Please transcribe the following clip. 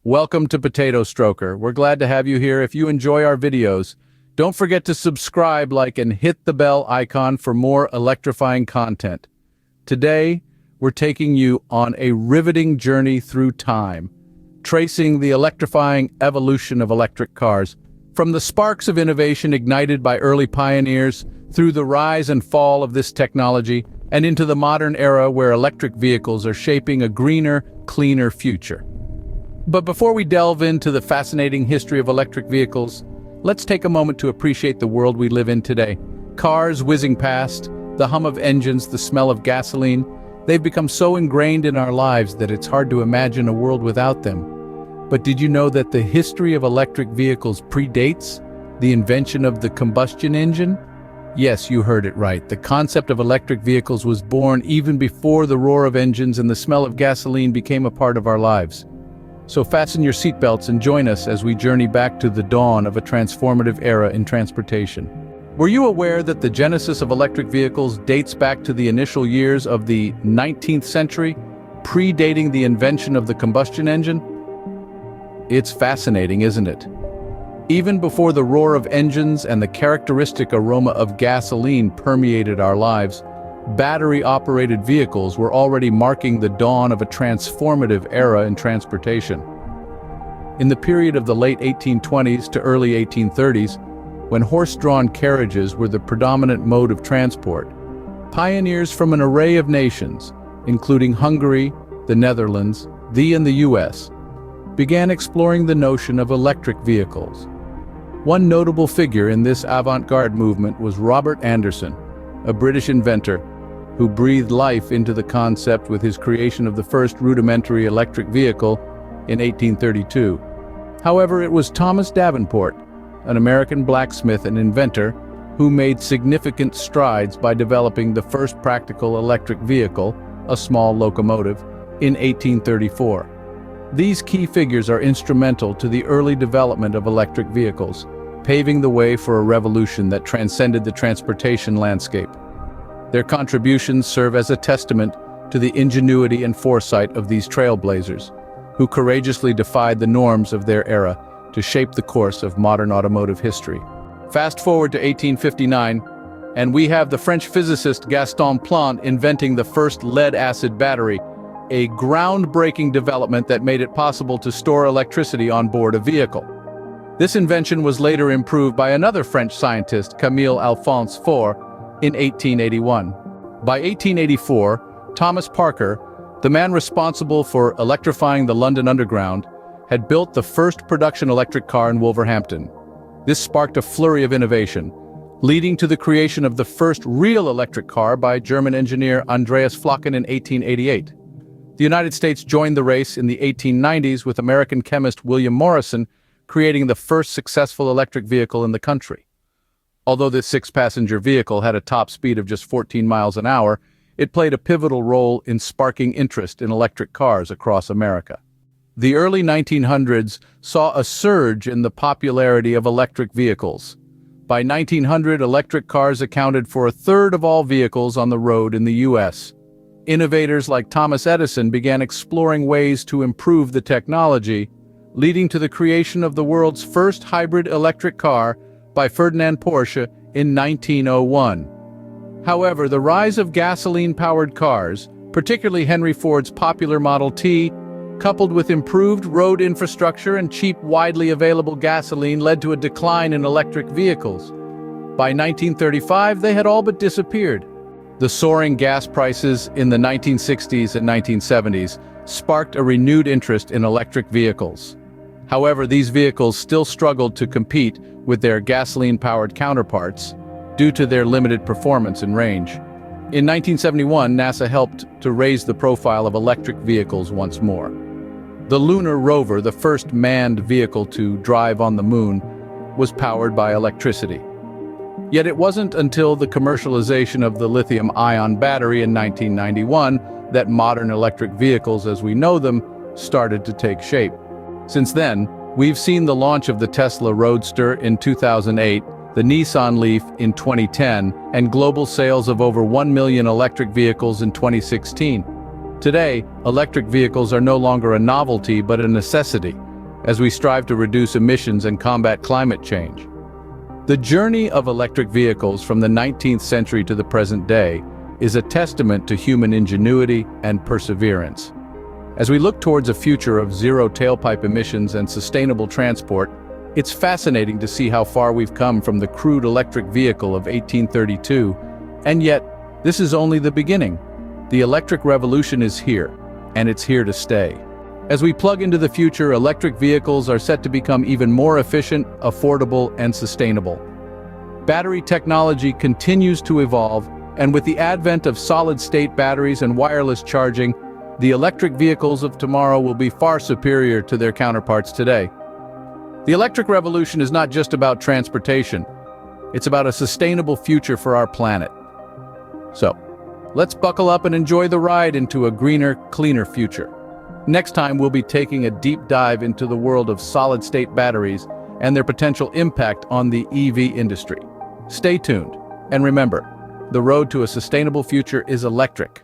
Welcome to Potato Stroker. We're glad to have you here. If you enjoy our videos, don't forget to subscribe, like, and hit the bell icon for more electrifying content. Today, we're taking you on a riveting journey through time, tracing the electrifying evolution of electric cars, from the sparks of innovation ignited by early pioneers, through the rise and fall of this technology, and into the modern era where electric vehicles are shaping a greener, cleaner future. But before we delve into the fascinating history of electric vehicles, let's take a moment to appreciate the world we live in today. Cars whizzing past, the hum of engines, the smell of gasoline, they've become so ingrained in our lives that it's hard to imagine a world without them. But did you know that the history of electric vehicles predates the invention of the combustion engine? Yes, you heard it right. The concept of electric vehicles was born even before the roar of engines and the smell of gasoline became a part of our lives. So fasten your seatbelts and join us as we journey back to the dawn of a transformative era in transportation. Were you aware that the genesis of electric vehicles dates back to the initial years of the 19th century, predating the invention of the combustion engine? It's fascinating, isn't it? Even before the roar of engines and the characteristic aroma of gasoline permeated our lives, battery-operated vehicles were already marking the dawn of a transformative era in transportation. In the period of the late 1820s to early 1830s, when horse-drawn carriages were the predominant mode of transport, pioneers from an array of nations, including Hungary, the Netherlands, and the US, began exploring the notion of electric vehicles. One notable figure in this avant-garde movement was Robert Anderson, a British inventor who breathed life into the concept with his creation of the first rudimentary electric vehicle in 1832. However, it was Thomas Davenport, an American blacksmith and inventor, who made significant strides by developing the first practical electric vehicle, a small locomotive, in 1834. These key figures are instrumental to the early development of electric vehicles, paving the way for a revolution that transcended the transportation landscape. Their contributions serve as a testament to the ingenuity and foresight of these trailblazers, who courageously defied the norms of their era to shape the course of modern automotive history. Fast forward to 1859, and we have the French physicist Gaston Plante inventing the first lead-acid battery, a groundbreaking development that made it possible to store electricity on board a vehicle. This invention was later improved by another French scientist, Camille Alphonse Faure, in 1881. By 1884, Thomas Parker, the man responsible for electrifying the London Underground, had built the first production electric car in Wolverhampton. This sparked a flurry of innovation, leading to the creation of the first real electric car by German engineer Andreas Flocken in 1888. The United States joined the race in the 1890s with American chemist William Morrison creating the first successful electric vehicle in the country. Although this six-passenger vehicle had a top speed of just 14 miles an hour, it played a pivotal role in sparking interest in electric cars across America. The early 1900s saw a surge in the popularity of electric vehicles. By 1900, electric cars accounted for a third of all vehicles on the road in the U.S. Innovators like Thomas Edison began exploring ways to improve the technology, leading to the creation of the world's first hybrid electric car by Ferdinand Porsche in 1901. However, the rise of gasoline-powered cars, particularly Henry Ford's popular Model T, coupled with improved road infrastructure and cheap, widely available gasoline, led to a decline in electric vehicles. By 1935, they had all but disappeared. The soaring gas prices in the 1960s and 1970s sparked a renewed interest in electric vehicles. However, these vehicles still struggled to compete with their gasoline-powered counterparts due to their limited performance and range. In 1971, NASA helped to raise the profile of electric vehicles once more. The lunar rover, the first manned vehicle to drive on the moon, was powered by electricity. Yet it wasn't until the commercialization of the lithium-ion battery in 1991 that modern electric vehicles as we know them started to take shape. Since then, we've seen the launch of the Tesla Roadster in 2008, the Nissan Leaf in 2010, and global sales of over 1 million electric vehicles in 2016. Today, electric vehicles are no longer a novelty but a necessity, as we strive to reduce emissions and combat climate change. The journey of electric vehicles from the 19th century to the present day is a testament to human ingenuity and perseverance. As we look towards a future of zero tailpipe emissions and sustainable transport, it's fascinating to see how far we've come from the crude electric vehicle of 1832, and yet, this is only the beginning. The electric revolution is here, and it's here to stay. As we plug into the future, electric vehicles are set to become even more efficient, affordable, and sustainable. Battery technology continues to evolve, and with the advent of solid-state batteries and wireless charging, the electric vehicles of tomorrow will be far superior to their counterparts today. The electric revolution is not just about transportation, it's about a sustainable future for our planet. So, let's buckle up and enjoy the ride into a greener, cleaner future. Next time, we'll be taking a deep dive into the world of solid-state batteries and their potential impact on the EV industry. Stay tuned, and remember, the road to a sustainable future is electric.